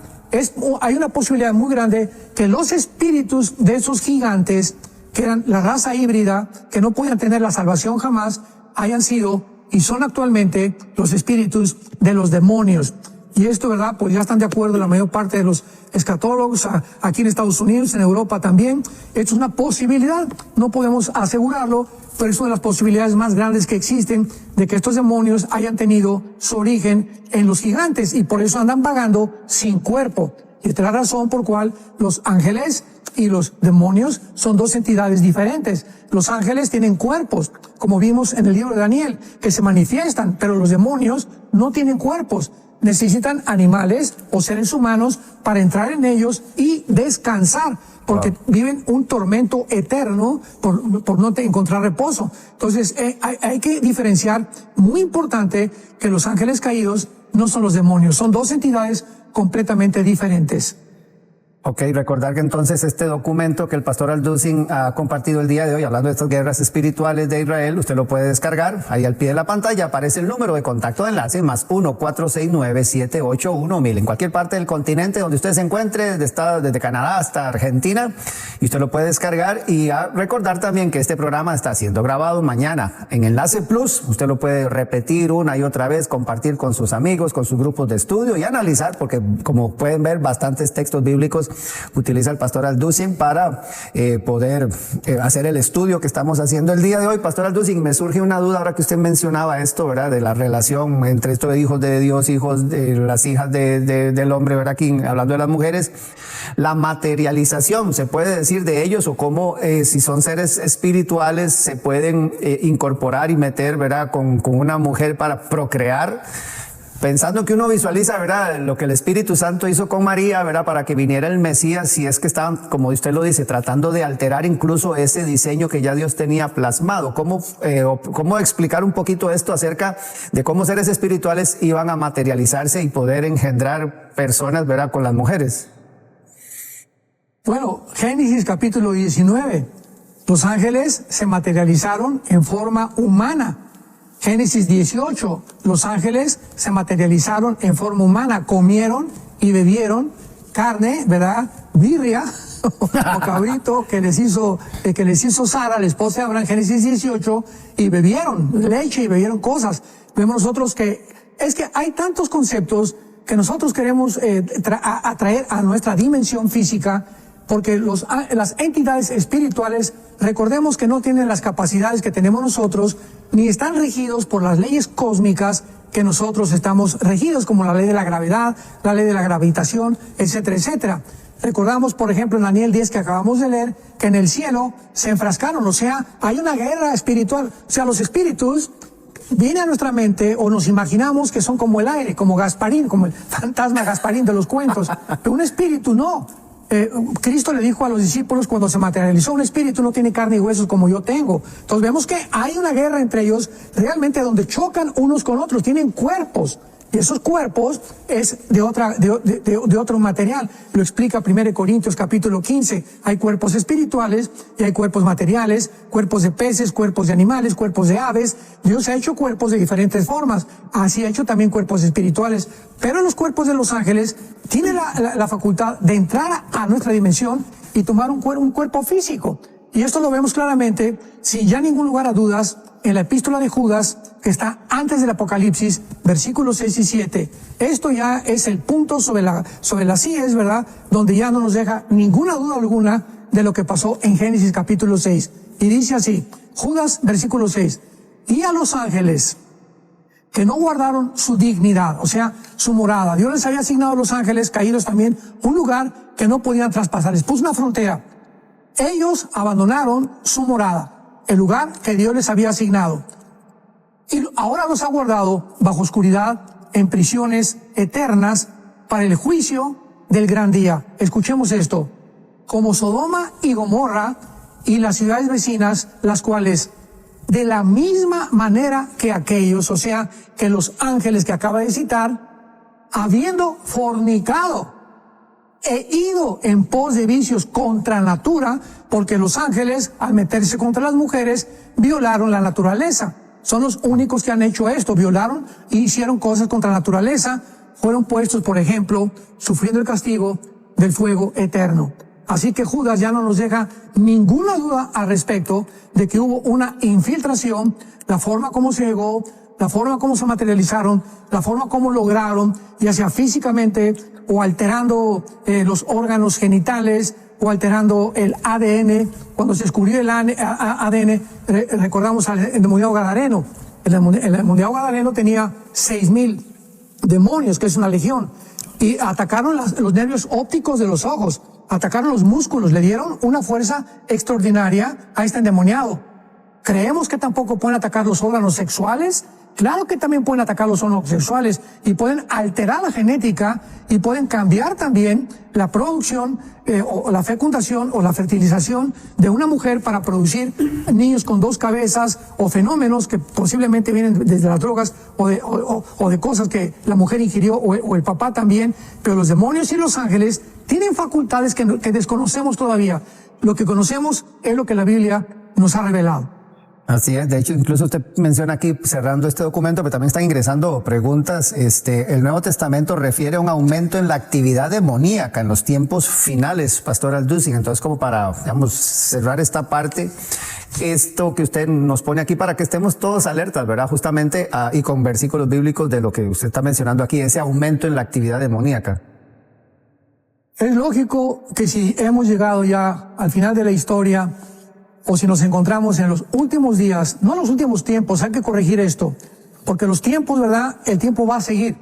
hay una posibilidad muy grande que los espíritus de esos gigantes, que eran la raza híbrida, que no podían tener la salvación jamás, hayan sido y son actualmente los espíritus de los demonios. Y esto, ¿verdad? Pues ya están de acuerdo la mayor parte de los escatólogos, aquí en Estados Unidos, en Europa también. Esto es una posibilidad, no podemos asegurarlo, pero es una de las posibilidades más grandes que existen de que estos demonios hayan tenido su origen en los gigantes, y por eso andan vagando sin cuerpo. Y esta es la razón por cual los ángeles y los demonios son dos entidades diferentes. Los ángeles tienen cuerpos, como vimos en el libro de Daniel, que se manifiestan, pero los demonios no tienen cuerpos. Necesitan animales o seres humanos para entrar en ellos y descansar, porque viven un tormento eterno por no encontrar reposo. Entonces hay que diferenciar, muy importante, que los ángeles caídos no son los demonios, son dos entidades completamente diferentes. Ok, recordar que entonces este documento que el pastor Alducin ha compartido el día de hoy, hablando de estas guerras espirituales de Israel, usted lo puede descargar. Ahí al pie de la pantalla aparece el número de contacto de enlace, más 1-469-781-1000, en cualquier parte del continente donde usted se encuentre, desde Canadá hasta Argentina, y usted lo puede descargar. Y a recordar también que este programa está siendo grabado mañana en Enlace Plus. Usted lo puede repetir una y otra vez, compartir con sus amigos, con sus grupos de estudio y analizar, porque como pueden ver, bastantes textos bíblicos utiliza el pastor Alducin para poder hacer el estudio que estamos haciendo el día de hoy. Pastor Alducin, me surge una duda ahora que usted mencionaba esto, ¿verdad? De la relación entre estos hijos de Dios, hijos de las hijas del hombre, ¿verdad? Aquí hablando de las mujeres, la materialización, ¿se puede decir de ellos? O cómo, si son seres espirituales, se pueden incorporar y meter, ¿verdad? Con una mujer para procrear. Pensando que uno visualiza, ¿verdad?, lo que el Espíritu Santo hizo con María, ¿verdad?, para que viniera el Mesías, si es que estaban, como usted lo dice, tratando de alterar incluso ese diseño que ya Dios tenía plasmado. ¿Cómo explicar un poquito esto acerca de cómo seres espirituales iban a materializarse y poder engendrar personas, ¿verdad?, con las mujeres? Bueno, Génesis capítulo 19. Los ángeles se materializaron en forma humana. Génesis 18, los ángeles se materializaron en forma humana, comieron y bebieron carne, ¿verdad? Birria o cabrito que les hizo Sara, la esposa de Abraham, Génesis 18, y bebieron leche y bebieron cosas. Vemos nosotros que es que hay tantos conceptos que nosotros queremos atraer a nuestra dimensión física, porque las entidades espirituales, recordemos que no tienen las capacidades que tenemos nosotros, ni están regidos por las leyes cósmicas que nosotros estamos regidos, como la ley de la gravedad, la ley de la gravitación, etcétera, etcétera. Recordamos, por ejemplo, en Daniel 10 que acabamos de leer, que en el cielo se enfrascaron, o sea, hay una guerra espiritual. O sea, los espíritus vienen a nuestra mente o nos imaginamos que son como el aire, como Gasparín, como el fantasma Gasparín de los cuentos. Pero un espíritu no. Cristo le dijo a los discípulos cuando se materializó: un espíritu no tiene carne y huesos como yo tengo. Entonces vemos que hay una guerra entre ellos realmente donde chocan unos con otros, tienen cuerpos. Y esos cuerpos es de otro material. Lo explica 1 Corintios capítulo 15. Hay cuerpos espirituales y hay cuerpos materiales, cuerpos de peces, cuerpos de animales, cuerpos de aves. Dios ha hecho cuerpos de diferentes formas. Así ha hecho también cuerpos espirituales. Pero los cuerpos de los ángeles tienen la facultad de entrar a nuestra dimensión y tomar un cuerpo físico. Y esto lo vemos claramente, sin ya ningún lugar a dudas, en la epístola de Judas, que está antes del Apocalipsis, versículos 6 y 7. Esto ya es el punto sobre las IES, ¿verdad? Donde ya no nos deja ninguna duda alguna de lo que pasó en Génesis capítulo 6. Y dice así, Judas, versículo 6, y a los ángeles que no guardaron su dignidad, o sea, su morada. Dios les había asignado a los ángeles caídos también un lugar que no podían traspasar. Les puso una frontera. Ellos abandonaron su morada, el lugar que Dios les había asignado. Y ahora los ha guardado bajo oscuridad, en prisiones eternas, para el juicio del gran día. Escuchemos esto. Como Sodoma y Gomorra y las ciudades vecinas, las cuales, de la misma manera que aquellos, o sea, que los ángeles que acaba de citar, habiendo fornicado, he ido en pos de vicios contra natura, porque los ángeles, al meterse contra las mujeres, violaron la naturaleza. Son los únicos que han hecho esto, violaron e hicieron cosas contra la naturaleza, fueron puestos, por ejemplo, sufriendo el castigo del fuego eterno. Así que Judas ya no nos deja ninguna duda al respecto de que hubo una infiltración, la forma como se llegó, la forma como se materializaron, la forma como lograron, ya sea físicamente o alterando los órganos genitales o alterando el ADN. Cuando se descubrió el ADN, recordamos al endemoniado gadareno. El endemoniado gadareno tenía 6,000 demonios, que es una legión, y atacaron los nervios ópticos de los ojos, atacaron los músculos, le dieron una fuerza extraordinaria a este endemoniado. ¿Creemos que tampoco pueden atacar los órganos sexuales? Claro que también pueden atacar los órganos sexuales y pueden alterar la genética y pueden cambiar también la producción o la fecundación o la fertilización de una mujer para producir niños con 2 cabezas o fenómenos que posiblemente vienen desde las drogas o de cosas que la mujer ingirió o el papá también. Pero los demonios y los ángeles tienen facultades que desconocemos todavía. Lo que conocemos es lo que la Biblia nos ha revelado. Así es, de hecho, incluso usted menciona aquí, cerrando este documento, pero también están ingresando preguntas. El Nuevo Testamento refiere a un aumento en la actividad demoníaca en los tiempos finales, Pastor Alducin. Entonces, como para, digamos, cerrar esta parte, esto que usted nos pone aquí para que estemos todos alertas, ¿verdad? Justamente, y con versículos bíblicos de lo que usted está mencionando aquí, ese aumento en la actividad demoníaca. Es lógico que si hemos llegado ya al final de la historia, o si nos encontramos en los últimos días, no en los últimos tiempos, hay que corregir esto, porque los tiempos, ¿verdad? El tiempo va a seguir.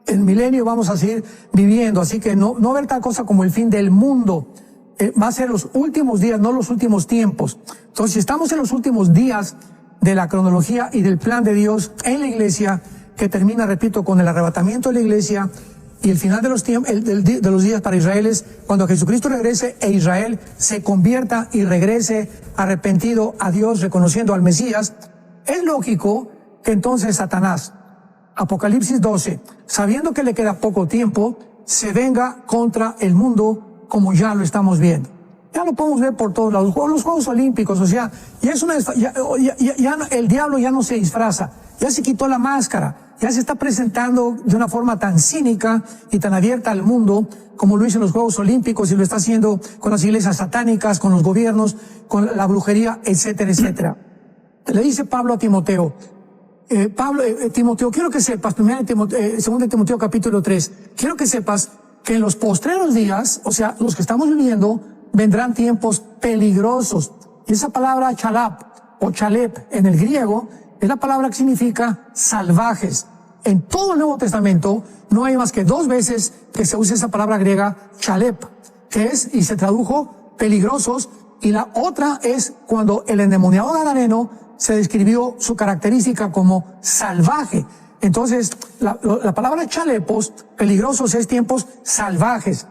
El milenio vamos a seguir viviendo, así que no va a haber tal cosa como el fin del mundo. Va a ser los últimos días, no los últimos tiempos. Entonces, si estamos en los últimos días de la cronología y del plan de Dios en la iglesia, que termina, repito, con el arrebatamiento de la iglesia, y el final de los tiempos, de los días para Israel es cuando Jesucristo regrese e Israel se convierta y regrese arrepentido a Dios, reconociendo al Mesías. Es lógico que entonces Satanás, Apocalipsis 12, sabiendo que le queda poco tiempo, se venga contra el mundo como ya lo estamos viendo. Ya lo podemos ver por todos lados. Los Juegos Olímpicos, o sea, el diablo ya no se disfraza, ya se quitó la máscara. Ya se está presentando de una forma tan cínica y tan abierta al mundo como lo hizo en los Juegos Olímpicos y lo está haciendo con las iglesias satánicas, con los gobiernos, con la brujería, etcétera, etcétera. Le dice Pablo a Timoteo, Timoteo, quiero que sepas, 2 Timoteo capítulo 3, quiero que sepas que en los postreros días, o sea, los que estamos viviendo, vendrán tiempos peligrosos. Y esa palabra chalap o chalep en el griego es la palabra que significa salvajes. En todo el Nuevo Testamento no hay más que 2 veces que se usa esa palabra griega chalep, que es, y se tradujo, peligrosos, y la otra es cuando el endemoniado gadareno se describió su característica como salvaje. Entonces, la palabra chalepos, peligrosos, es tiempos salvajes.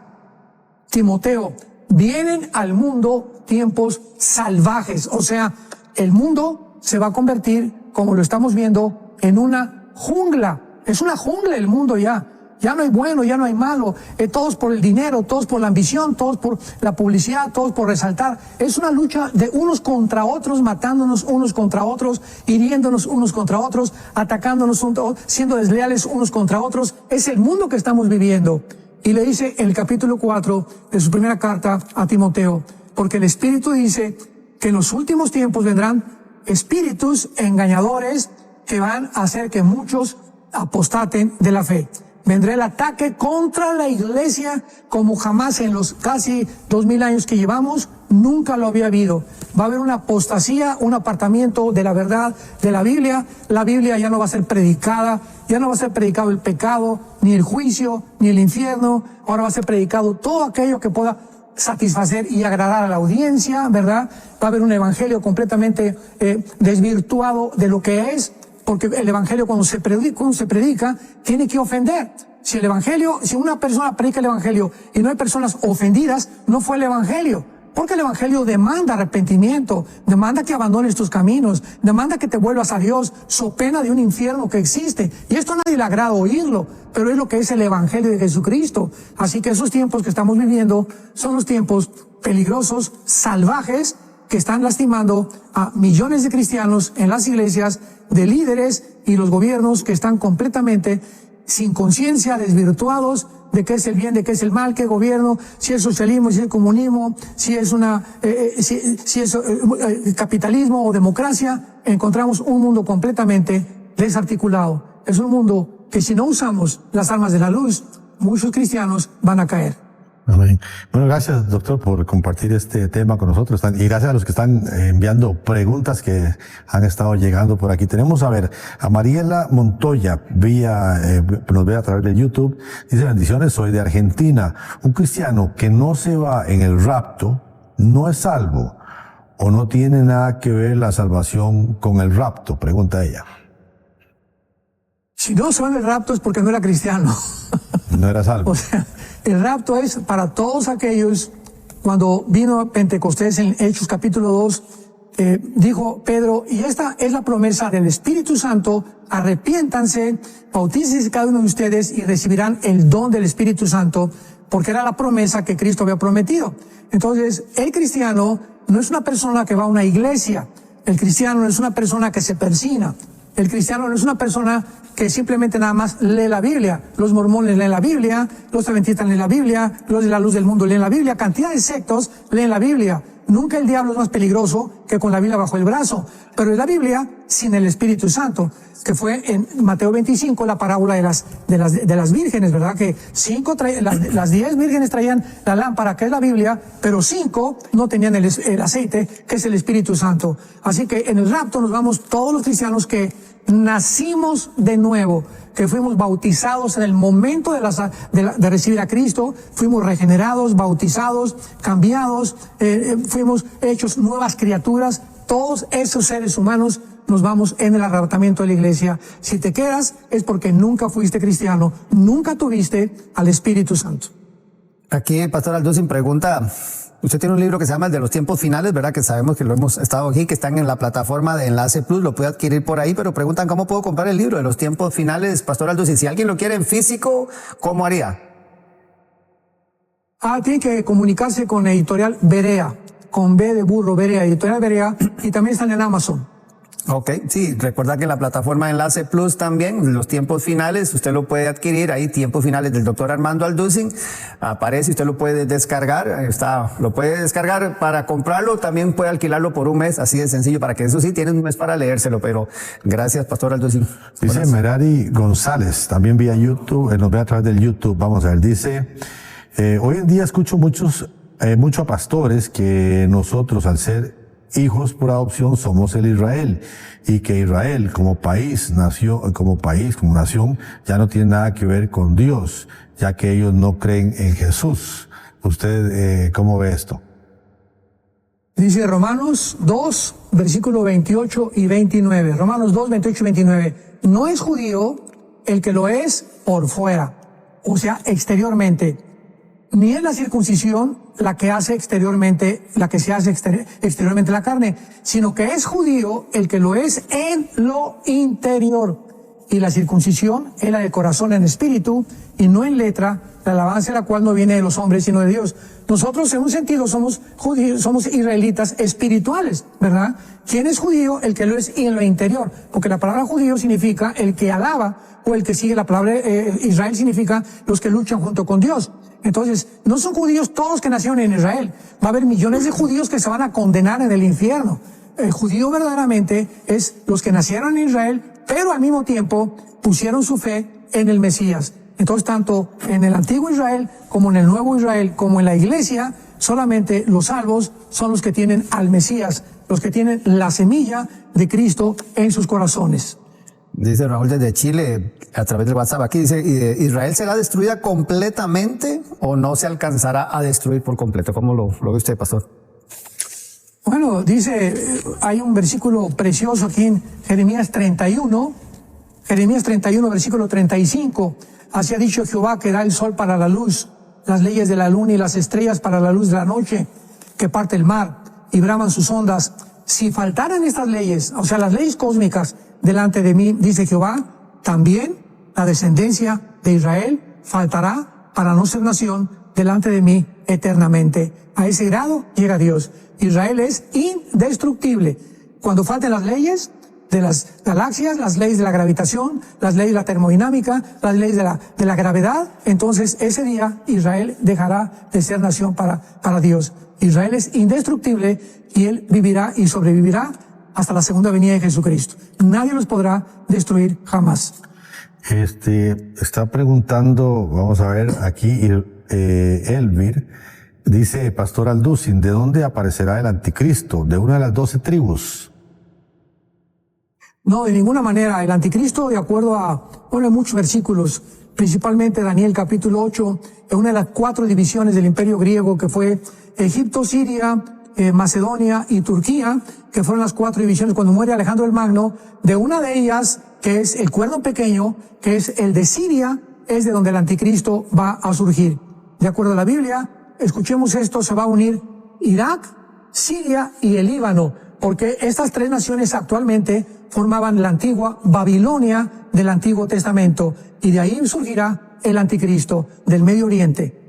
Timoteo, vienen al mundo tiempos salvajes. O sea, el mundo se va a convertir, como lo estamos viendo, en una jungla. Es una jungla el mundo ya. Ya no hay bueno, ya no hay malo. Todos por el dinero, todos por la ambición, todos por la publicidad, todos por resaltar. Es una lucha de unos contra otros, matándonos unos contra otros, hiriéndonos unos contra otros, atacándonos, siendo desleales unos contra otros. Es el mundo que estamos viviendo. Y le dice en el capítulo 4 de su primera carta a Timoteo, porque el Espíritu dice que en los últimos tiempos vendrán espíritus engañadores que van a hacer que muchos apostaten de la fe. Vendrá el ataque contra la iglesia como jamás en los casi 2000 años que llevamos, nunca lo había habido. Va a haber una apostasía, un apartamiento de la verdad de la Biblia. La Biblia ya no va a ser predicada, ya no va a ser predicado el pecado, ni el juicio, ni el infierno. Ahora va a ser predicado todo aquello que pueda satisfacer y agradar a la audiencia, ¿verdad? Va a haber un evangelio completamente desvirtuado de lo que es. Porque el evangelio cuando se predica, tiene que ofender. Si una persona predica el evangelio y no hay personas ofendidas, no fue el evangelio. Porque el evangelio demanda arrepentimiento, demanda que abandones tus caminos, demanda que te vuelvas a Dios, so pena de un infierno que existe. Y esto a nadie le agrada oírlo, pero es lo que es el evangelio de Jesucristo. Así que esos tiempos que estamos viviendo son los tiempos peligrosos, salvajes, que están lastimando a millones de cristianos en las iglesias, de líderes y los gobiernos que están completamente sin conciencia, desvirtuados de qué es el bien, de qué es el mal, qué gobierno, si es socialismo, si es comunismo, si es capitalismo o democracia. Encontramos un mundo completamente desarticulado. Es un mundo que si no usamos las armas de la luz, muchos cristianos van a caer. Amén. Bueno, gracias, doctor, por compartir este tema con nosotros. Y gracias a los que están enviando preguntas que han estado llegando por aquí. Tenemos, a Mariela Montoya, nos ve a través de YouTube. Dice: bendiciones, soy de Argentina. Un cristiano que no se va en el rapto, ¿no es salvo? ¿O no tiene nada que ver la salvación con el rapto? Pregunta ella. Si no se va en el rapto es porque no era cristiano. No era salvo. O sea, el rapto es para todos aquellos. Cuando vino Pentecostés en Hechos capítulo 2, dijo Pedro, y esta es la promesa del Espíritu Santo: arrepiéntanse, bautícense cada uno de ustedes y recibirán el don del Espíritu Santo, porque era la promesa que Cristo había prometido. Entonces, el cristiano no es una persona que va a una iglesia, el cristiano no es una persona que se persina, el cristiano no es una persona que simplemente nada más lee la Biblia. Los mormones leen la Biblia, los adventistas leen la Biblia, los de la luz del mundo leen la Biblia, cantidad de sectos leen la Biblia. Nunca el diablo es más peligroso que con la Biblia bajo el brazo, pero es la Biblia sin el Espíritu Santo, que fue en Mateo 25 la parábola de las vírgenes, ¿verdad? Que las 10 vírgenes traían la lámpara, que es la Biblia, pero 5 no tenían el aceite, que es el Espíritu Santo. Así que en el rapto nos vamos todos los cristianos que nacimos de nuevo, que fuimos bautizados en el momento de recibir a Cristo, fuimos regenerados, bautizados, cambiados, fuimos hechos nuevas criaturas. Todos esos seres humanos nos vamos en el arrebatamiento de la iglesia. Si te quedas es porque nunca fuiste cristiano, nunca tuviste al Espíritu Santo. Aquí, Pastor Alducin pregunta: usted tiene un libro que se llama El de los tiempos finales, ¿verdad? Que sabemos que lo hemos estado aquí, que están en la plataforma de Enlace Plus, lo puede adquirir por ahí, pero preguntan cómo puedo comprar el libro de los tiempos finales, Pastor Alducin. Si alguien lo quiere en físico, ¿cómo haría? Tiene que comunicarse con Editorial Berea, con B de burro, Berea, Editorial Berea, y también están en Amazon. Ok, sí, recuerda que en la plataforma Enlace Plus también, los tiempos finales, usted lo puede adquirir ahí, tiempos finales del doctor Armando Alducin, aparece, usted lo puede descargar, lo puede descargar para comprarlo, también puede alquilarlo por un mes, así de sencillo, para que eso sí, tienen un mes para leérselo, pero gracias, Pastor Alducin. Dice Merari González, también vía YouTube, nos ve a través del YouTube, vamos a ver, dice, hoy en día escucho mucho a pastores que nosotros, al ser hijos por adopción, somos el Israel, y que Israel como país, como nación, ya no tiene nada que ver con Dios, ya que ellos no creen en Jesús. ¿Usted cómo ve esto? Dice Romanos 2, versículo 28 y 29. Romanos 2, 28 y 29. No es judío el que lo es por fuera, o sea, exteriormente. Ni es la circuncisión la que hace exteriormente, la que se hace exteriormente la carne, sino que es judío el que lo es en lo interior. Y la circuncisión es la de corazón en espíritu y no en letra, la alabanza de la cual no viene de los hombres sino de Dios. Nosotros en un sentido somos judíos, somos israelitas espirituales, ¿verdad? ¿Quién es judío? El que lo es en lo interior, porque la palabra judío significa el que alaba o el que sigue la palabra Israel significa los que luchan junto con Dios. Entonces, no son judíos todos que nacieron en Israel. Va a haber millones de judíos que se van a condenar en el infierno. El judío verdaderamente es los que nacieron en Israel, pero al mismo tiempo pusieron su fe en el Mesías. Entonces, tanto en el antiguo Israel como en el nuevo Israel, como en la iglesia, solamente los salvos son los que tienen al Mesías, los que tienen la semilla de Cristo en sus corazones. Dice Raúl desde Chile, a través del WhatsApp, aquí dice, ¿Israel será destruida completamente o no se alcanzará a destruir por completo? ¿Cómo lo ve usted, pastor? Bueno, dice, hay un versículo precioso aquí en Jeremías 31, versículo 35. Así ha dicho Jehová, que da el sol para la luz, las leyes de la luna y las estrellas para la luz de la noche, que parte el mar y braman sus ondas. Si faltaran estas leyes, o sea, las leyes cósmicas delante de mí, dice Jehová, también la descendencia de Israel faltará para no ser nación delante de mí eternamente. A ese grado llega Dios. Israel es indestructible. Cuando falten las leyes de las galaxias, las leyes de la gravitación, las leyes de la termodinámica, las leyes de la gravedad, entonces ese día Israel dejará de ser nación para Dios. Israel es indestructible y él vivirá y sobrevivirá hasta la segunda venida de Jesucristo. Nadie los podrá destruir jamás. Está preguntando, vamos a ver aquí, Elvir, dice Pastor Alducin, ¿de dónde aparecerá el anticristo? ¿De una de las 12 tribus? No, de ninguna manera. El anticristo, de acuerdo a, muchos versículos, principalmente Daniel capítulo 8, en una de las 4 divisiones del imperio griego que fue Egipto, Siria, Macedonia y Turquía, que fueron las 4 divisiones cuando muere Alejandro el Magno. De una de ellas, que es el cuerno pequeño, que es el de Siria, es de donde el anticristo va a surgir. De acuerdo a la Biblia, escuchemos esto, se va a unir Irak, Siria y el Líbano, porque estas 3 naciones actualmente formaban la antigua Babilonia del Antiguo Testamento, y de ahí surgirá el anticristo del Medio Oriente.